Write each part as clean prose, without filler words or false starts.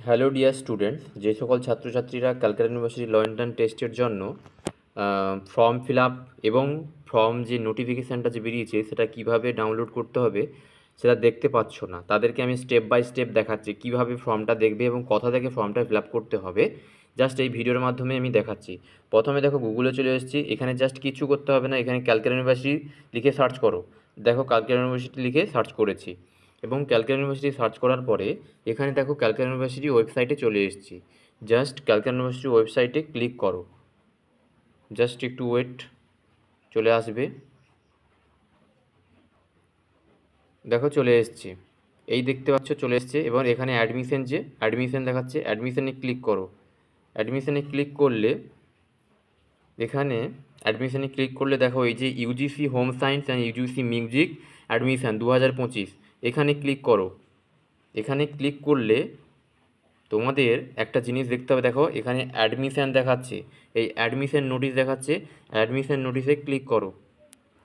Hello dear students, যে সকল ছাত্রছাত্রীরা ক্যালকাটা ইউনিভার্সিটি ল এন্ট্রান্স টেস্টের জন্য ফর্ম ফিল আপ এবং ফর্ম যে নোটিফিকেশানটা যে বেরিয়েছে সেটা কিভাবে ডাউনলোড করতে হবে সেটা দেখতে পাচ্ছ না, তাদেরকে আমি স্টেপ বাই স্টেপ দেখাচ্ছি কীভাবে ফর্মটা দেখবে এবং কোথা থেকে ফর্মটা ফিল আপ করতে হবে। জাস্ট এই ভিডিওর মাধ্যমে আমি দেখাচ্ছি। প্রথমে দেখো গুগলে চলে এসেছি, এখানে জাস্ট কিছু করতে হবে না, এখানে ক্যালকাটা ইউনিভার্সিটি লিখে সার্চ করো। দেখো ক্যালকাটা ইউনিভার্সিটি লিখে সার্চ করেছি এবং ক্যালকাটা ইউনিভার্সিটি সার্চ করার পরে এখানে দেখো ক্যালকাটা ইউনিভার্সিটি ওয়েবসাইটে চলে এসেছি। জাস্ট ক্যালকাটা ইউনিভার্সিটি ওয়েবসাইটে ক্লিক করো, জাস্ট একটু ওয়েট, চলে আসবে। দেখো চলে এসেছি, এই দেখতে পাচ্ছ চলে এসছে। এবার এখানে অ্যাডমিশন যে অ্যাডমিশন দেখাচ্ছে, অ্যাডমিশনে ক্লিক করো। অ্যাডমিশনে ক্লিক করলে এখানে অ্যাডমিশনে ক্লিক করলে দেখো এই যে UGC home science and UGC music admission 2025, এখানে ক্লিক করো। এখানে ক্লিক করলে তোমাদের একটা জিনিস দেখতে হবে, দেখো এখানে অ্যাডমিশান দেখাচ্ছে, এই অ্যাডমিশন নোটিশ দেখাচ্ছে, অ্যাডমিশন নোটিশে ক্লিক করো।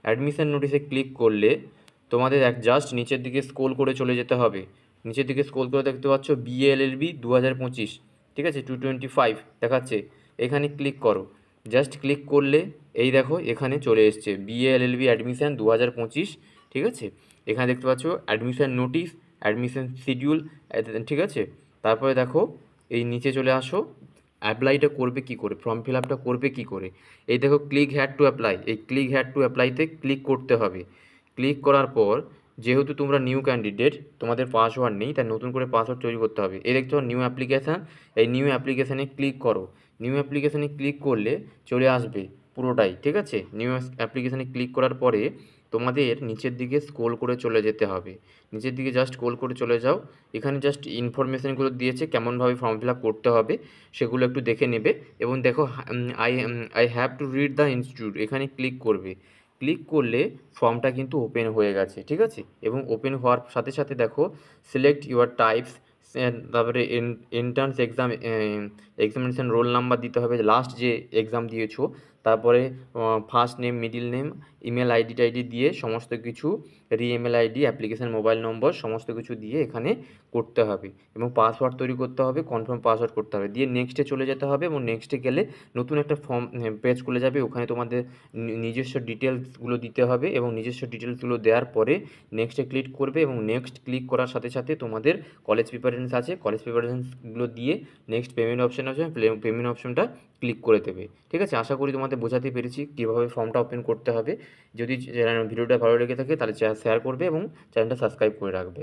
অ্যাডমিশন নোটিশে ক্লিক করলে তোমাদের জাস্ট নিচের দিকে স্ক্রল করে চলে যেতে হবে। নিচের দিকে স্ক্রল করে দেখতে পাচ্ছ বিএলএলবি 2025, ঠিক আছে, 225 দেখাচ্ছে, এখানে ক্লিক করো। জাস্ট ক্লিক করলে এই দেখো এখানে চলে এসছে বিএলএলবি অ্যাডমিশান 2025, ঠিক আছে। এখানে দেখতে পাচ্ছ অ্যাডমিশন নোটিশ, অ্যাডমিশন শিডিউল, ঠিক আছে। তারপরে দেখো এই নিচে চলে আসো, অ্যাপ্লাইটা করবে কি করে, ফর্ম ফিল আপটা করবে কি করে। এই দেখো ক্লিক হ্যাড টু অ্যাপ্লাই, এই ক্লিক হ্যাড টু অ্যাপ্লাইতে ক্লিক করতে হবে। ক্লিক করার পর যেহেতু তোমরা নিউ ক্যান্ডিডেট, তোমাদের পাসওয়ার্ড নেই, তাই নতুন করে পাসওয়ার্ড তৈরি করতে হবে। এই দেখতে পাচ্ছ নিউ অ্যাপ্লিকেশান, এই নিউ অ্যাপ্লিকেশানে ক্লিক করো। নিউ অ্যাপ্লিকেশানে ক্লিক করলে চলে আসবে পুরোটাই, ঠিক আছে। নিউ অ্যাপ্লিকেশানে ক্লিক করার পরে তোমাদের নিচের দিকে স্ক্রল করে চলে যেতে হবে। নিচের দিকে জাস্ট স্ক্রল করে চলে যাও। এখানে জাস্ট ইনফরমেশানগুলো দিয়েছে কেমনভাবে ফর্ম ফিল আপ করতে হবে সেগুলো একটু দেখে নেবে। এবং দেখো I have to read the institute, এখানে ক্লিক করবে। ক্লিক করলে ফর্মটা কিন্তু ওপেন হয়ে গেছে, ঠিক আছে। এবং ওপেন হওয়ার সাথে সাথে দেখো সিলেক্ট ইউর টাইপস, তারপরে entrance exam examination roll number দিতে হবে, লাস্ট যে এক্সাম দিয়েছো, তারপরে first name, middle name, email ID tidy দিয়ে সমস্ত কিছু, ইমেল আইডি, অ্যাপ্লিকেশান মোবাইল নম্বর সমস্ত কিছু দিয়ে এখানে করতে হবে। এবং পাসওয়ার্ড তৈরি করতে হবে, কনফার্ম পাসওয়ার্ড করতে হবে, দিয়ে নেক্সটে চলে যেতে হবে। এবং নেক্সটে গেলে নতুন একটা ফর্ম পেজ খুলে যাবে, ওখানে তোমাদের নিজস্ব ডিটেলসগুলো দিতে হবে এবং নিজস্ব ডিটেলসগুলো দেওয়ার পরে নেক্সটে ক্লিক করবে। এবং নেক্সট ক্লিক করার সাথে সাথে তোমাদের কলেজ প্রিপারেশনস আছে, কলেজ প্রিপারেশনসগুলো দিয়ে নেক্সট পেমেন্ট অপশান আছে, পেমেন্ট অপশানটা ক্লিক করে দেবে, ঠিক আছে। আশা করি তোমাদের বোঝাতে পেরেছি কীভাবে ফর্মটা ওপেন করতে হবে। যদি ভিডিওটা ভালো লেগে থাকে তাহলে শেয়ার করবে এবং চ্যানেলটা সাবস্ক্রাইব করে রাখবে।